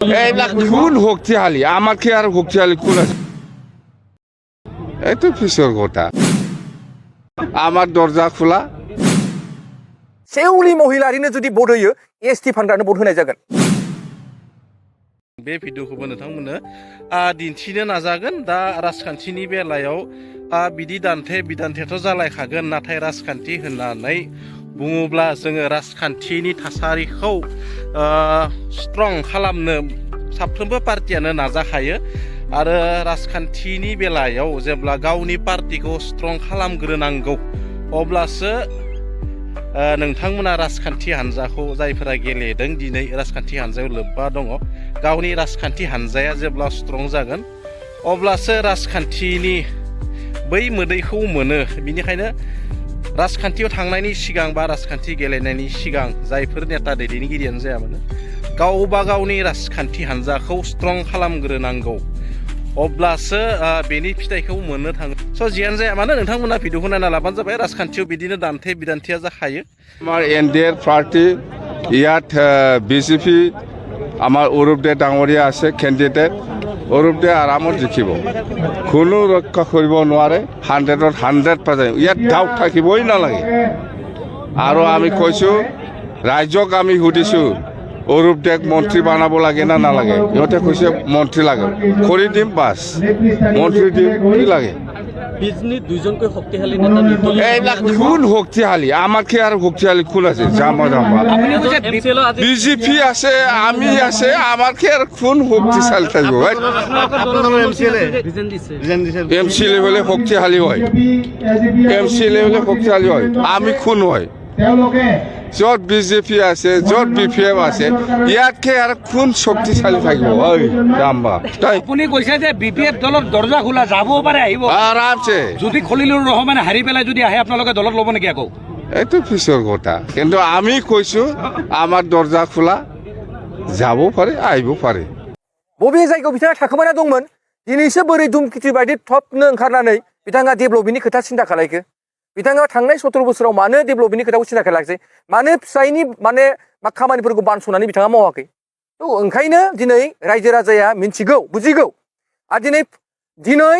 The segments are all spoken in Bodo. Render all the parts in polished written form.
এইবিলাক কোন শক্তিশালী আমাকে আর শক্তিশালী কোন আছে এইটো পিছৰ কথা আমার দরজা খোলা सेउली महिलारिनो जुदि भट होयो एसटि फान्डानो भट होनाय जागोन बे भिडिअखौबो नोंथांमोननो दिन्थिनो नाजागोन दा राजखान्थिनि बेलायाव बिदि दान्थे बिदान्थेथ' जालायखागोन नाथाय राजखान्थि होननानै बुङोब्ला जोङो राजखान्थिनि थासारिखौ स्ट्रं खालामनो साफ्रोमबो पार्टियानो नाजाखायो आरो राजखान्थिनि बेलायाव जेब्ला गावनि पार्टिखौ स्ट्रं खालामग्रोनांगौ अब्लासो नोंथांमोना राजखान्थि हान्जाखौ जायफोरा गेलेदों दिनै राजखान्थि हान्जायाव लोब्बा दङ गावनि राजखान्थि हान्जाया जेब्ला स्ट्रं जागोन अब्लासो राजखान्थिनि बै मोदैखौ मोनो बिनिखायनो राजखान्थियाव थांनायनि सिगां बा राजखान्थि गेलेनायनि सिगां जायफोर नेता दैदेनगिरियानो जाया मानो गावबा गावनि राजखान्थि हान्जाखौ स्ट्रं खालामग्रोनांगौ अब्लासो बेनि फिथाइखौ मोननो थाङो स' जियानो जाया मानो नोंथांमोना भिडिअखौ नायना लाबानो जाबाय राजखान्थियाव बिदिनो दान्थे बिदान्थिया जाखायो আমার এনডিএৰ পাৰ্টি ইয়াত বিজেপি আমাৰ অৰূপদে ডাঙৰীয়া আছে কেণ্ডিডেট অৰূপদে আৰামত জিকিব কোনো ৰক্ষা কৰিব নোৱাৰে 100% ইয়াত ডাউট থাকিবই নালাগে আৰু আমি কৈছোঁ ৰাজ্যক আমি সুধিছোঁ অৰূপদেক মন্ত্ৰী বনাব লাগে না নালাগে ইহঁতে কৈছে মন্ত্ৰী লাগে কৰি দিম বাছ মন্ত্ৰী দিম কি লাগে এইবিলাক কোন শক্তিশালী আমাকে আর শক্তিশালী কোন আছে জামা বিজেপি আছে আমি আছে আমাকে আর কোন শক্তিশালী থাকবো এমসিএলএ হলে শক্তিশালী হয় এমসিএলএ হলে শক্তিশালী হয় আমি কোন হয় য'ত বিজেপি আছে য'ত বিপিএফ আছে ইয়াতকে আর কোন শক্তিশালী থাকিব ওই জাম্বা আপুনি কৈছে যে বিপিএফ দলৰ দরজা খোলা যাব পাৰে আহিব আরামছে যদি খলিলুৰ ৰহমানে হাৰি পেলাই যদি আহে আপোনালোকে দলত ল'ব নেকি আকৌ এইটো পিছৰ কথা কিন্তু আমি কৈছো আমার দরজা খোলা যাব পারে আহিব পারে बबे जायगायाव बिथाङा थाखोमाना दंमोन दिनैसो बोरै दुमखिथि बायदि थपनो ओंखारनानै बिथाङा डेभेलपमेन्टनि खोथा सिन्था खालायखो बिथाङा थांनाय 17 बोसोराव मानो डेभेलपमेन्टनि खोथाखौ सिन्था खालायाखै मानो फिसायनि माने खामानिफोरखौ बानस'नानै बिथाङा मावाखै थ' ओंखायनो दिनै रायजो राजाया मिन्थिगौ बुजिगौ आरो दिनै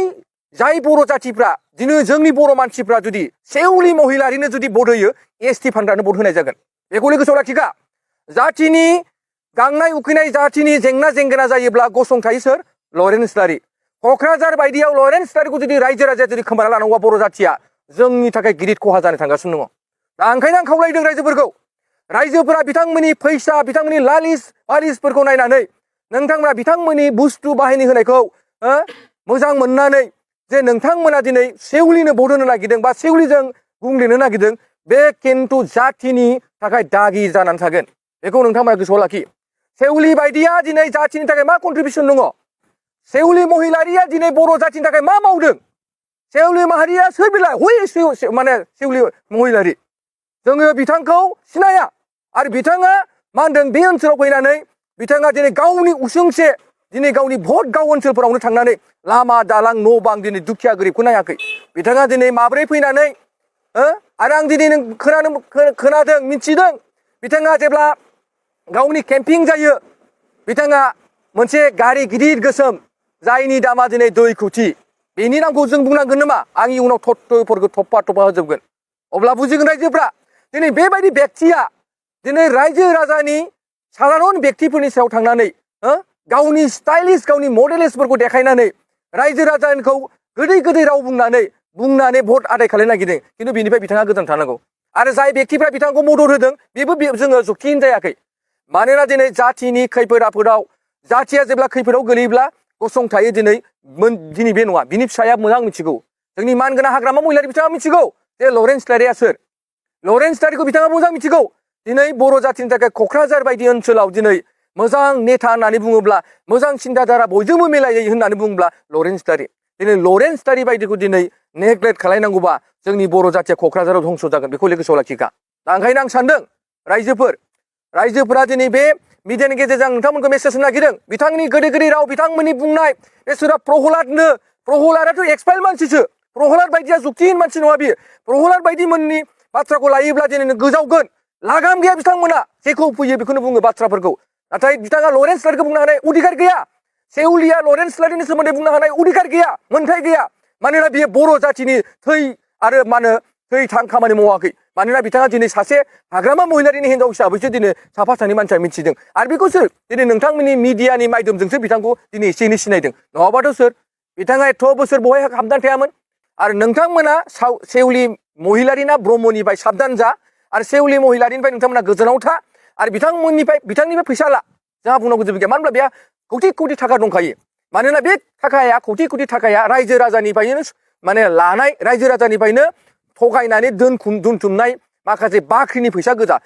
जाय बर' जाथिफ्रा दिनै जोंनि बर' मानसिफ्रा जुदि सेउली महिलारिनो जुदि भट होयो एसटि फान्डानो भट होनाय जागोन बेखौ गोसोआव लाखिखा जाथिनि गांनाय उखैनाय जाथिनि जेंना जेंगोना जायोब्ला गसंथायो सोर लरेन्स इस्लारि क'क्राझार बायदियाव लरेन्स इस्लारिखौ जुदि रायजो राजाया जुदि खोमाना लानांगौबा बर' जाथिया जोंनि थाखाय गिदिर खहा जानो थांगासिनो दङ दा ओंखायनो आं खावलायदों रायजोफोरा बिथांमोननि फैसा बिथांमोननि लालिसफोरखौ नायनानै नोंथांमोना बिथांमोननि बुस्थु बाहायनो होनायखौ मोजां मोननानै जे नोंथांमोना दिनै सेउलिनो भट होनो नागिरदों बा सेउलिजों गुंलेनो नागिरदों बे किन्तु जाथिनि थाखाय दागि जानानै थागोन बेखौ नोंथांमोना गोसोआव लाखि सेउली बायदिया दिनै जाथिनि थाखाय मा कन्ट्रिबिउसन दङ सेउली महिलारिया दिनै बर' जाथिनि थाखाय मा मावदों सेउली माहारिया सोर बिलाय हुइ माने सेउली महिलारि जोङो बिथांखौ सिनाया आरो बिथाङा मा होनदों बे ओनसोलाव फैनानै बिथाङा दिनै गावनि उसुंसे दिनै गावनि भट गाव ओनसोलफोरावनो थांनानै लामा दालां न' बां दिनै दुखिया गोरिबखौ नायाखै बिथाङा दिनै माब्रै फैनानै आरो आं दिनै खोनादों मिथिदों बिथाङा जेब्ला गावनि केम्पिं जायो बिथाङा मोनसे गारि गिदिर गोसोम जायनि दामा दिनै 2 कोटि बेनि नामखौ जों बुंनांगोन नामा आं इयुनाव थट्ट'फोरखौ थप्पा होजोबगोन अब्ला बुजिगोन रायजोफ्रा दिनै बेबायदि व्यक्तिया दिनै रायजो राजानि साधारन व्यक्तिफोरनि सायाव थांनानै गावनि स्टाइलिश गावनि मडेलिस्टफोरखौ देखायनानै रायजो राजाखौ गोदै राव बुंनानै भट आदाय खालामनो नागिरदों खिन्थु बेनिफ्राय बिथाङा गोजान थानांगौ आरो जाय व्यक्तिफ्रा बिथांखौ मदद होदों बेबो जोङो जुक्ति जायाखै मानोना दिनै जाथिनि खैफोद आफोदाव जाथिया जेब्ला खैफोदाव गोलैयोब्ला गसंथायो दिनै बे नङा बिनि फिसाया मोजां मिथिगौ जोंनि मानगोनां हाग्रामा महिलारि बिथाङा मिथिगौ जे लरेन्स इस्लारिया सोर लरेन्स इस्लारिखौ बिथाङा मोजां मिथिगौ दिनै बर' जाथिनि थाखाय क'क्राझार बायदि ओनसोलाव दिनै मोजां नेता होननानै बुङोब्ला मोजां सिन्ताधारा बयजोंबो मिलायो होननानै बुङोब्ला लरेन्स इस्लारि दिनै लरेन्स इस्लारि बायदिखौ दिनै नेग्लेक्ट खालायनांगौबा जोंनि बर' जाथिया क'क्राझाराव धंस जागोन बेखौ गोसोआव लाखिखा दा ओंखायनो आं सानदों रायजोफोरा दिनै बे मिडियानि गेजेरजों नोंथांमोनखौ मेसेज होनो नागिरदों बिथांनि गोदै राव बिथांमोननि बुंनाय बेसोरा प्रहलादाथ' एक्सपाइल मानसिसो प्रहलाद बायदिया जुक्तिहीन मानसि नङा बियो प्रहलाद बायदि मोननि बाथ्राखौ लायोब्ला दिनै गोजावगोन लागाम गैया बिथांमोना जेखौ फैयो बेखौनो बुङो बाथ्राफोरखौ नाथाय बिथाङा लरेन्स लारिखौ बुंनो हानाय अधिकार गैया सेउलिया लरेन्स लारिनि सोमोन्दै बुंनो हानाय अधिकार गैया मोन्थाय गैया मानोना बियो बर' जाथिनि थै आरो मा होनो थै थां खामानि मावाखै मानोना बिथाङा दिनै सासे हाग्रामा महिलारिनि हिन्जाव हिसाबैसो दिनै साफा सानै मानसिया मिथिदों आरो बेखौसो दिनै नोंथांमोननि मिडियानि माध्यमजोंसो बिथांखौ दिनै एसे एनै सिनायदों नङाबाथ' सोर बिथाङा एथ' बोसोर बहाय हाबनानै थायामोन आरो नोंथांमोना सेउलि महिलारिना ब्रह्मनिफ्राय साबधान जा आरो सेउलि महिलारिनिफ्राय नोंथांमोना गोजानाव था आरो बिथांनिफ्राय फैसा ला जोंहा बुंनांगौ जेबो गैया मानो होनब्ला बेहा कौटि कौटि थाखा दंखायो मानोना बे थाखाया कौटि कौटि थाखाया रायजो राजानिफ्रायनो माने लानाय रायजो राजानिफ्रायनो थगायनानै दोनथुमनाय माखासे बाख्रिनि फैसा गोजा